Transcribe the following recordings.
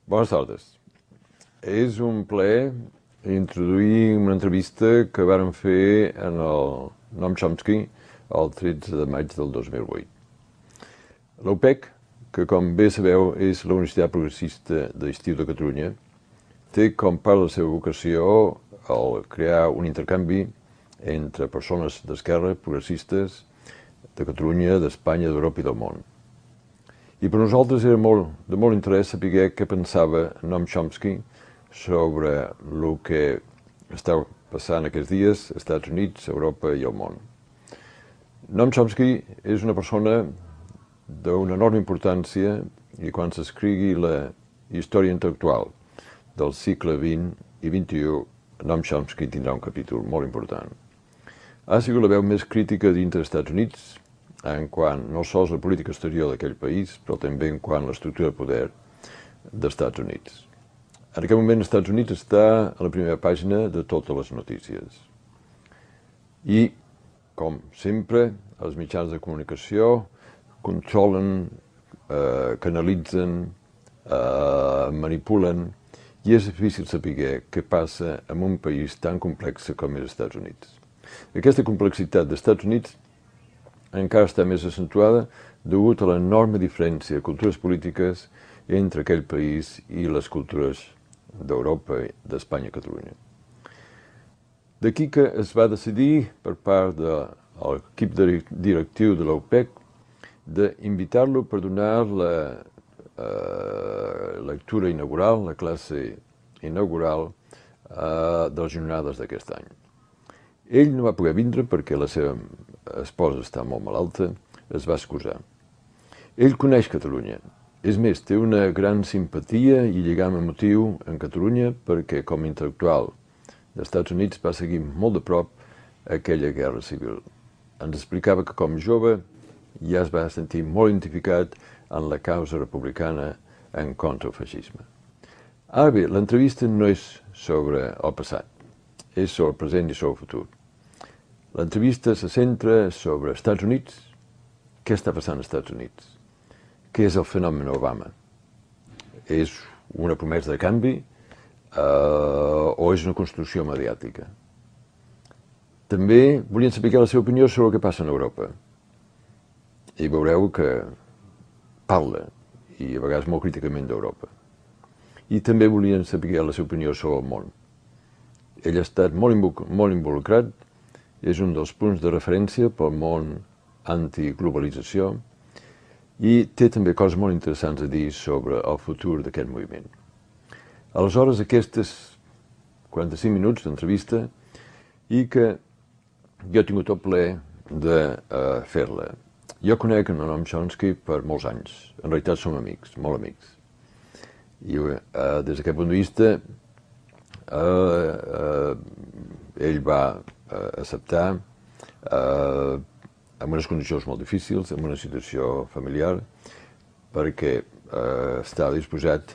Bones tardes. És un plaer introduir una entrevista que vàrem fer en el Noam Chomsky el 13 de maig del 2008. La UPEC, que com bé sabeu és la Universitat Progressista d'Estiu de Catalunya, té com part de la seva vocació el crear un intercanvi entre persones d'esquerra progressistes de Catalunya, d'Espanya, d'Europa i del món. I per nosaltres era de molt interès saber què pensava Noam Chomsky sobre el que està passant aquests dies als Estats Units, Europa i el món. Noam Chomsky és una persona d'una enorme importància i quan s'escrigui la història intel·lectual del segle XX i XXI, Noam Chomsky tindrà un capítol molt important. Ha sigut la veu més crítica dintre dels Estats Units en quant no sols la política exterior d'aquell país, però també en quant a l'estructura de poder dels Estats Units. En aquest moment, els Estats Units està a la primera pàgina de totes les notícies. I, com sempre, els mitjans de comunicació controlen, canalitzen, manipulen, i és difícil saber què passa en un país tan complex com és els Estats Units. Aquesta complexitat dels Estats Units encara està més accentuada degut a l'enorme diferència de cultures polítiques entre aquell país i les cultures d'Europa, d'Espanya i Catalunya. D'aquí que es va decidir per part de l'equip directiu de l'UPEC d'invitar-lo per donar la lectura inaugural, la classe inaugural de les jornades d'aquest any. Ell no va poder vindre perquè la seva esposa està molt malalta, es va excusar. Ell coneix Catalunya. És més, té una gran simpatia i lligam emotiu en Catalunya perquè com a intel·lectual dels Estats Units va seguir molt de prop aquella guerra civil. Ens explicava que com jove ja es va sentir molt identificat en la causa republicana en contra del feixisme. Ara bé, l'entrevista no és sobre el passat, és sobre el present i sobre el futur. L'entrevista se centra sobre els Estats Units, què està passant als Estats Units, què és el fenomen Obama. És una promesa de canvi o és una construcció mediàtica? També volien saber la seva opinió sobre el que passa en Europa. I veureu que parla, i a vegades molt críticament d'Europa. I també volien saber la seva opinió sobre el món. Ell ha estat molt involucrat, és un dels punts de referència pel món antiglobalització i té també coses molt interessants a dir sobre el futur d'aquest moviment. Aleshores, aquestes 45 minuts d'entrevista i que jo he tingut el plaer de fer-la. Jo conec en Noam Chomsky per molts anys. En realitat som amics, molt amics. I des d'aquest punt de vista ell va acceptar en unes condicions molt difícils, en una situació familiar, perquè estava disposat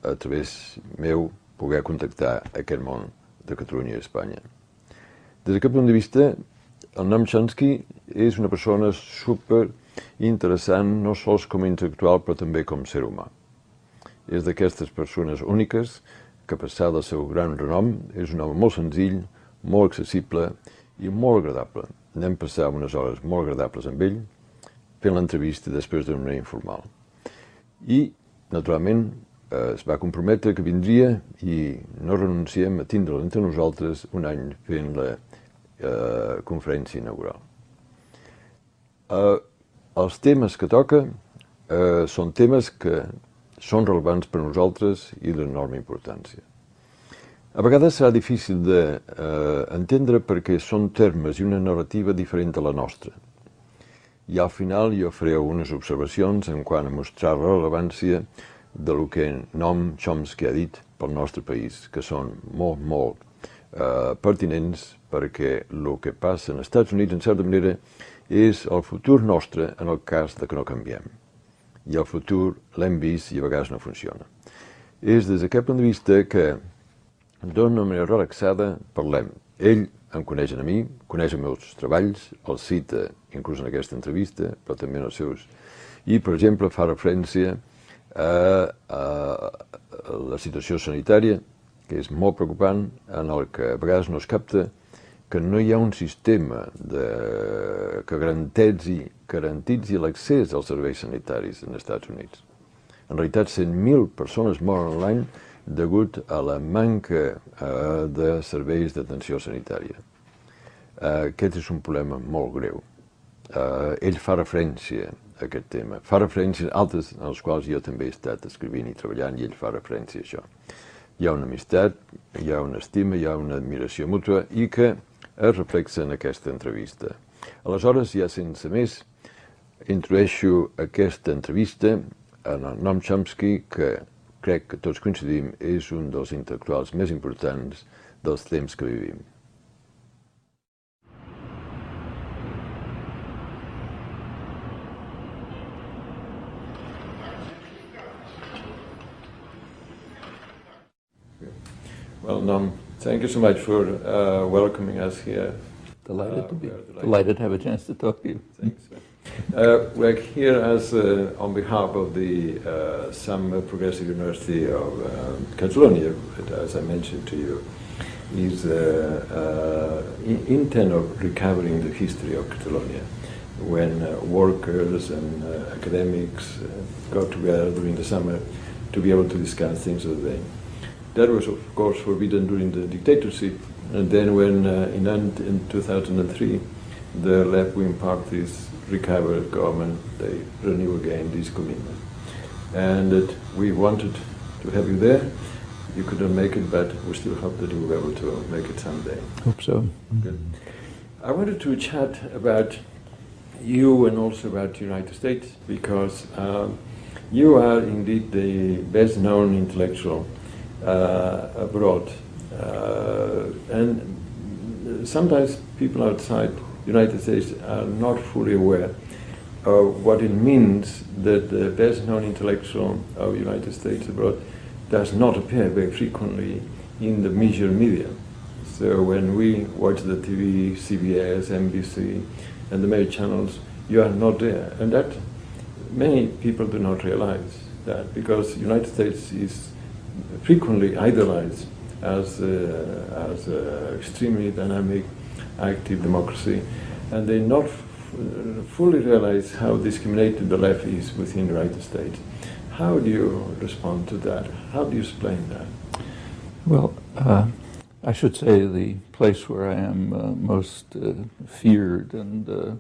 a través meu poder contactar aquest món de Catalunya i Espanya. Des d'aquest punt de vista, el Noam Chomsky és una persona super interessant, no sols com a intel·lectual, però també com ser humà. És d'aquestes persones úniques que, a pesar del seu gran renom, és un home molt senzill, molt accessible i molt agradable. Anem passar unes hores molt agradables amb ell, fent l'entrevista després d'una manera informal. I, naturalment, es va comprometre que vindria i no renunciem a tindre'l entre nosaltres un any fent la conferència inaugural. Els temes que toca són temes que són relevants per a nosaltres i d'enorme importància. A vegades serà difícil d'entendre perquè són termes i una narrativa diferent de la nostra. I al final jo faré algunes observacions en quant a mostrar la rellevància del que Noam Chomsky ha dit pel nostre país, que són molt pertinents perquè el que passa als Estats Units, en certa manera, és el futur nostre en el cas que no canviem. I el futur l'hem vist i a vegades no funciona. És des d'aquest punt de vista que d'una manera relaxada parlem. Ell em coneix a mi, coneix els meus treballs, els cita inclús en aquesta entrevista, però també en els seus. I, per exemple, fa referència a la situació sanitària, que és molt preocupant, en el que a vegades no es capta que no hi ha un sistema que garantitzi l'accés als serveis sanitaris als Estats Units. En realitat, 100.000 persones moren l'any degut a la manca de serveis d'atenció sanitària. Aquest és un problema molt greu. Ell fa referència a aquest tema, fa referència a altres en els quals jo també he estat escrivint i treballant, i ell fa referència a això. Hi ha una amistat, hi ha una estima, hi ha una admiració mútua i que es reflexa en aquesta entrevista. Aleshores, ja sense més, introdueixo aquesta entrevista en el Noam Chomsky, que crec que tots coincidim és un dels intel·lectuals més importants dels temps que vivim. Well, Noam, thank you so much for welcoming us here. Delighted to have a chance to talk to you. Thanks. We're here on behalf of the some Progressive University of Catalonia, as I mentioned to you, is intent of recovering the history of Catalonia, when workers and academics got together during the summer to be able to discuss things of the day. That was, of course, forbidden during the dictatorship. And then when, in 2003, the left-wing parties recovered government, they renew again this commitment. And that we wanted to have you there. You couldn't make it, but we still hope that you will be able to make it someday. Hope so. Good. I wanted to chat about you and also about the United States, because you are indeed the best-known intellectual abroad, and sometimes people outside the United States are not fully aware of what it means that the best-known intellectual of the United States abroad does not appear very frequently in the major media. So when we watch the TV, CBS, NBC, and the major channels, you are not there, and that many people do not realize that, because the United States is frequently idolized as extremely dynamic, active democracy, and they not fully realize how discriminated the left is within the United States. How do you respond to that? How do you explain that? Well, I should say the place where I am most feared and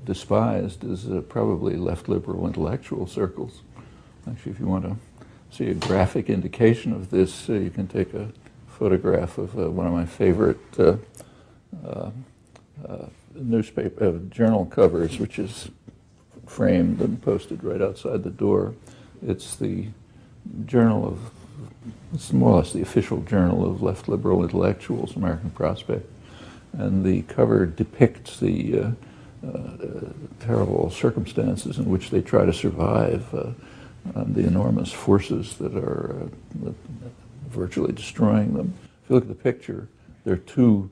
despised is probably left liberal intellectual circles. Actually, if you want to see a graphic indication of this, you can take a photograph of one of my favorite newspaper journal covers, which is framed and posted right outside the door. It's the journal of, it's more or less the official journal of left liberal intellectuals, American Prospect, and the cover depicts the terrible circumstances in which they try to survive and the enormous forces that are virtually destroying them. If you look at the picture, there are two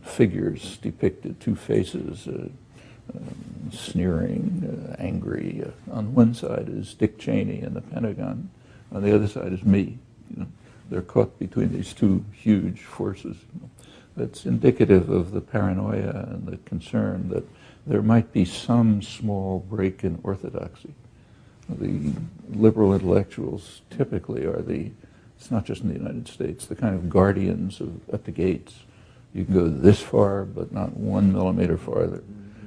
figures depicted, two faces, sneering, angry. On one side is Dick Cheney and the Pentagon. On the other side is me. You know, they're caught between these two huge forces. That's indicative of the paranoia and the concern that there might be some small break in orthodoxy. The liberal intellectuals typically are it's not just in the United States, the kind of guardians at the gates. You can go this far, but not 1 millimeter farther.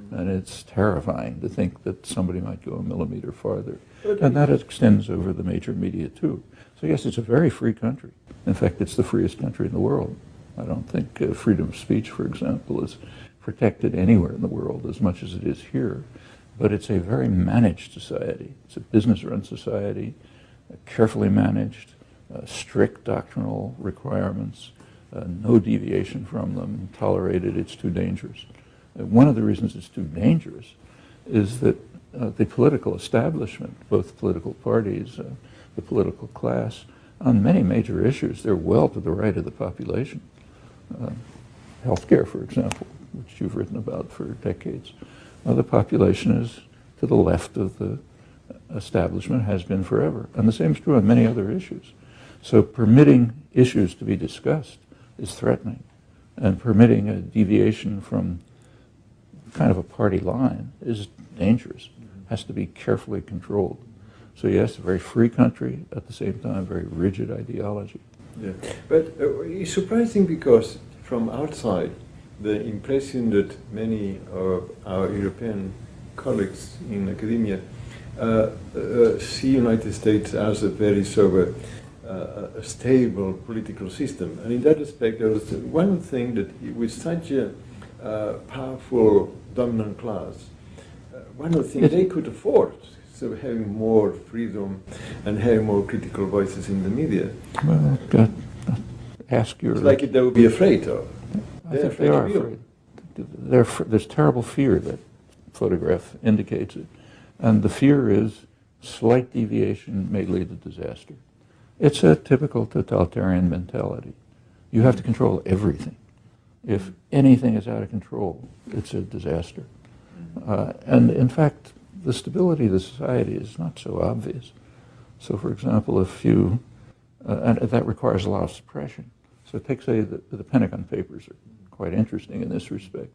And it's terrifying to think that somebody might go a millimeter farther. And that extends over the major media too. So yes, it's a very free country. In fact, it's the freest country in the world. I don't think freedom of speech, for example, is protected anywhere in the world as much as it is here. But it's a very managed society. It's a business-run society, carefully managed, strict doctrinal requirements, no deviation from them tolerated. It's too dangerous. One of the reasons it's too dangerous is that the political establishment, both political parties, the political class, on many major issues, they're well to the right of the population. Healthcare, for example, which you've written about for decades. The population is to the left of the establishment has been forever. And the same is true on many other issues. So permitting issues to be discussed is threatening, and permitting a deviation from kind of a party line is dangerous, has to be carefully controlled. So yes, a very free country, at the same time, very rigid ideology. Yeah. But it's surprising because from outside, the impression that many of our European colleagues in academia see United States as a very sort of a stable political system. And in that respect, there was one thing that with such a powerful dominant class, one of the things they could afford, so having more freedom and having more critical voices in the media. Well, God, ask your... It's like they would be afraid of. I think they are afraid. There's terrible fear. That photograph indicates it. And the fear is slight deviation may lead to disaster. It's a typical totalitarian mentality. You have to control everything. If anything is out of control, it's a disaster. And in fact, the stability of the society is not so obvious. So for example, if you, and that requires a lot of suppression. So take, say, the Pentagon Papers are quite interesting in this respect.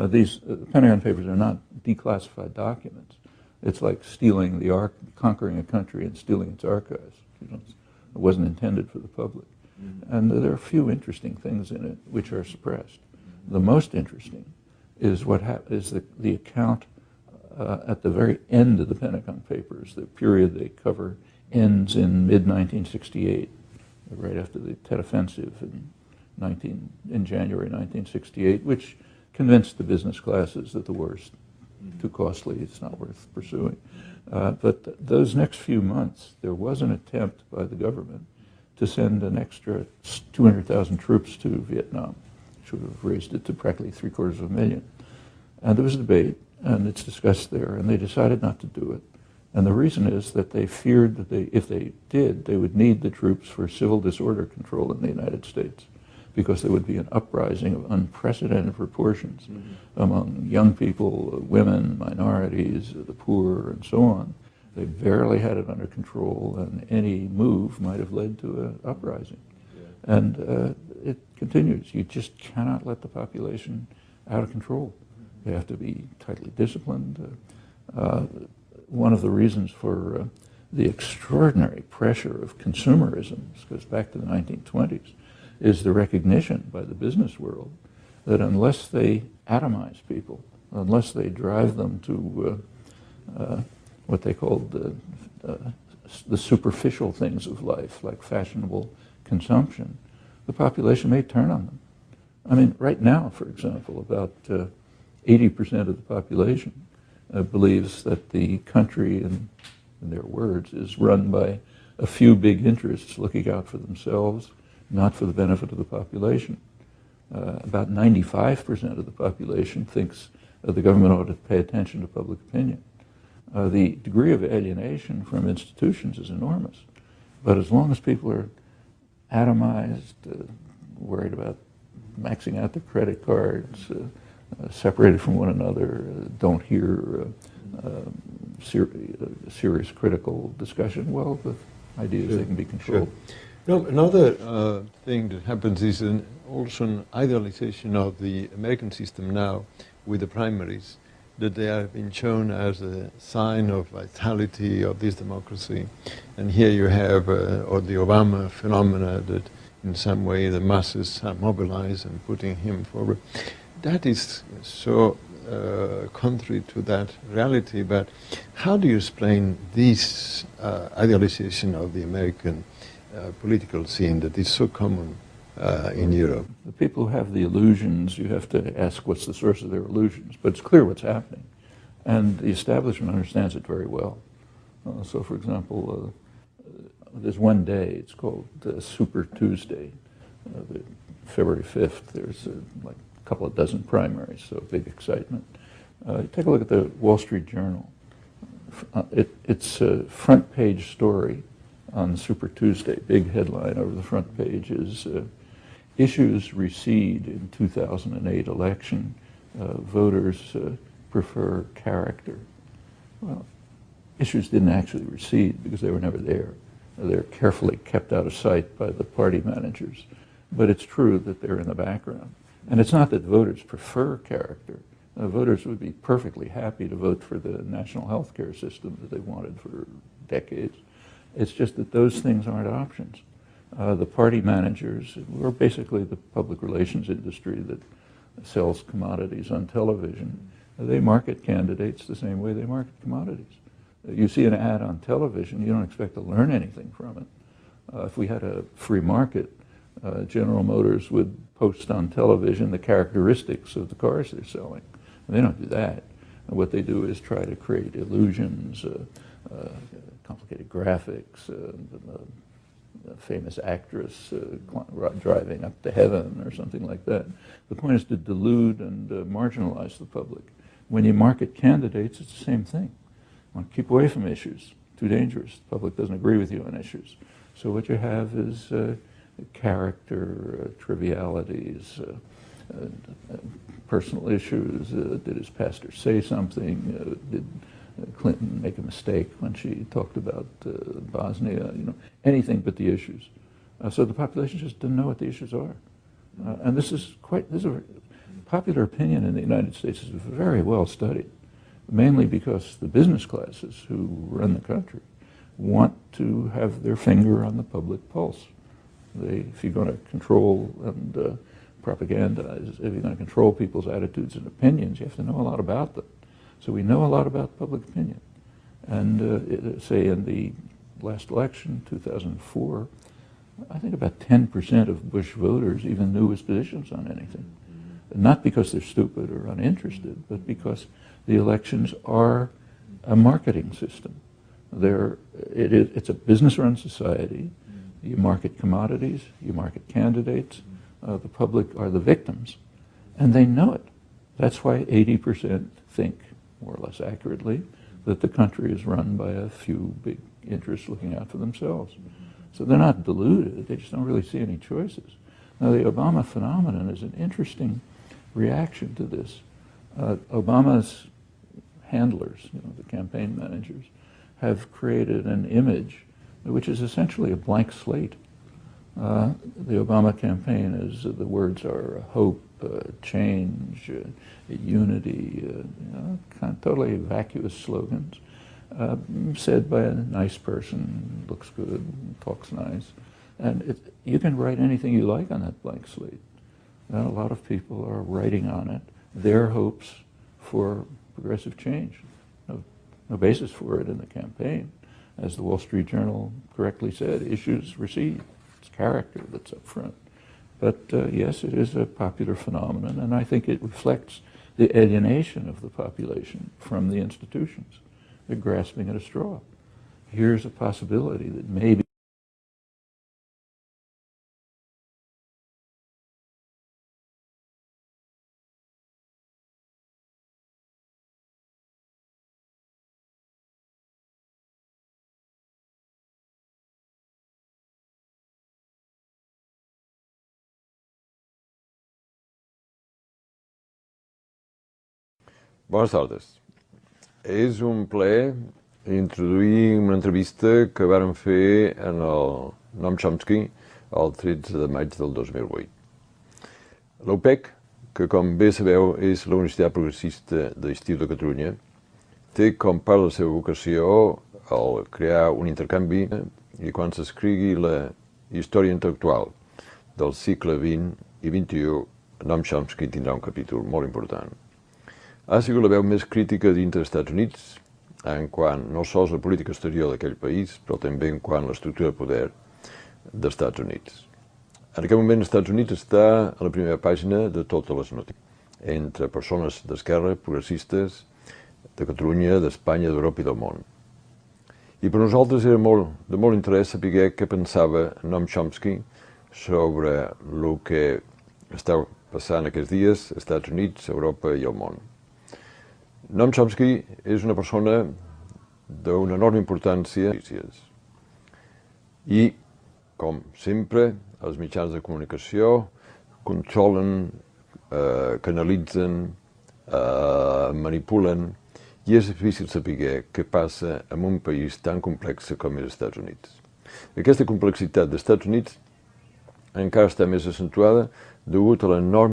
These Pentagon Papers are not declassified documents. It's like stealing conquering a country and stealing its archives. You know, it wasn't intended for the public. And there are a few interesting things in it which are suppressed. The most interesting is the account at the very end of the Pentagon Papers. The period they cover ends in mid-1968, right after the Tet Offensive in January 1968, which convinced the business classes that the war is too costly, it's not worth pursuing. But those next few months, there was an attempt by the government to send an extra 200,000 troops to Vietnam, which would have raised it to practically 750,000. And there was a debate, and it's discussed there, and they decided not to do it. And the reason is that they feared that if they did, they would need the troops for civil disorder control in the United States, because there would be an uprising of unprecedented proportions among young people, women, minorities, the poor, and so on. They barely had it under control, and any move might have led to an uprising. Yeah. And it continues. You just cannot let the population out of control. They have to be tightly disciplined. One of the reasons for the extraordinary pressure of consumerism, this goes back to the 1920s, is the recognition by the business world that unless they atomize people, unless they drive them to what they called the superficial things of life, like fashionable consumption, the population may turn on them. I mean, right now, for example, about 80% of the population believes that the country, in their words, is run by a few big interests looking out for themselves, not for the benefit of the population. About 95% of the population thinks the government ought to pay attention to public opinion. The degree of alienation from institutions is enormous. But as long as people are atomized, worried about maxing out their credit cards, separated from one another, don't hear serious critical discussion, well, the idea is they can be controlled. Sure. No, another thing that happens is also an idealization of the American system now with the primaries, that they have been shown as a sign of vitality of this democracy. And here you have or the Obama phenomena that in some way the masses are mobilized and putting him forward. That is so contrary to that reality, but how do you explain this idealization of the American political scene that is so common in Europe? The people who have the illusions, you have to ask what's the source of their illusions, but it's clear what's happening. And the establishment understands it very well. So for example, there's one day, it's called Super Tuesday, February 5th, there's like a couple of dozen primaries, so big excitement. Take a look at the Wall Street Journal. It's a front page story on Super Tuesday. Big headline over the front page is issues recede in 2008 election. Voters prefer character. Well, issues didn't actually recede because they were never there. They're carefully kept out of sight by the party managers. But it's true that they're in the background. And it's not that voters prefer character. Voters would be perfectly happy to vote for the national health care system that they wanted for decades. It's just that those things aren't options. The party managers, or basically the public relations industry that sells commodities on television, they market candidates the same way they market commodities. You see an ad on television, you don't expect to learn anything from it. If we had a free market, General Motors would post on television the characteristics of the cars they're selling. And they don't do that. And what they do is try to create illusions, complicated graphics, a famous actress driving up to heaven or something like that. The point is to delude and marginalize the public. When you market candidates, it's the same thing. You want to keep away from issues. Too dangerous. The public doesn't agree with you on issues. So what you have is character, trivialities, personal issues. Did his pastor say something? Did Clinton make a mistake when she talked about Bosnia? Anything but the issues. So the population just didn't know what the issues are. And this is popular opinion in the United States is very well studied, mainly because the business classes who run the country want to have their finger on the public pulse. If you're going to control and propagandize, if you're going to control people's attitudes and opinions, you have to know a lot about them. So we know a lot about public opinion. And say in the last election, 2004, I think about 10% of Bush voters even knew his positions on anything. Not because they're stupid or uninterested, but because the elections are a marketing system. It's a business-run society. You market commodities, you market candidates. The public are the victims, and they know it. That's why 80% think, more or less accurately, that the country is run by a few big interests looking out for themselves. So they're not deluded, they just don't really see any choices. Now the Obama phenomenon is an interesting reaction to this. Obama's handlers, the campaign managers, have created an image which is essentially a blank slate. The Obama campaign is, the words are hope, change, unity, kind of totally vacuous slogans, said by a nice person, looks good, talks nice. And you can write anything you like on that blank slate. And a lot of people are writing on it their hopes for progressive change. No basis for it in the campaign. As the Wall Street Journal correctly said, issues recede. It's character that's up front. But yes, it is a popular phenomenon, and I think it reflects the alienation of the population from the institutions. They're grasping at a straw. Here's a possibility that maybe Bones tardes. És un plaer introduir una entrevista que vàrem fer en el Noam Chomsky el 13 de maig del 2008. L'UPEC, que com bé sabeu és la Universitat Progressista de l'Estiu de Catalunya, té com part de la seva vocació el crear un intercanvi i quan s'escrigui la història intel·lectual del segle XX i XXI, Noam Chomsky tindrà un capítol molt important. Ha sigut la veu més crítica dintre dels Estats Units en quant no sols la política exterior d'aquell país, però també en quant a l'estructura de poder dels Estats Units. En aquest moment els Estats Units està a la primera pàgina de totes les notícies, entre persones d'esquerra, progressistes, de Catalunya, d'Espanya, d'Europa i del món. I per nosaltres era de molt interès saber què pensava Noam Chomsky sobre el que està passant aquests dies als Estats Units, Europa i el món. Noam Chomsky és una persona d'una enorme importància i, com sempre, els mitjans de comunicació controlen, canalitzen, manipulen i és difícil saber què passa en un país tan complex com és els Estats Units. Aquesta complexitat dels Estats Units encara està més accentuada degut a l'enorme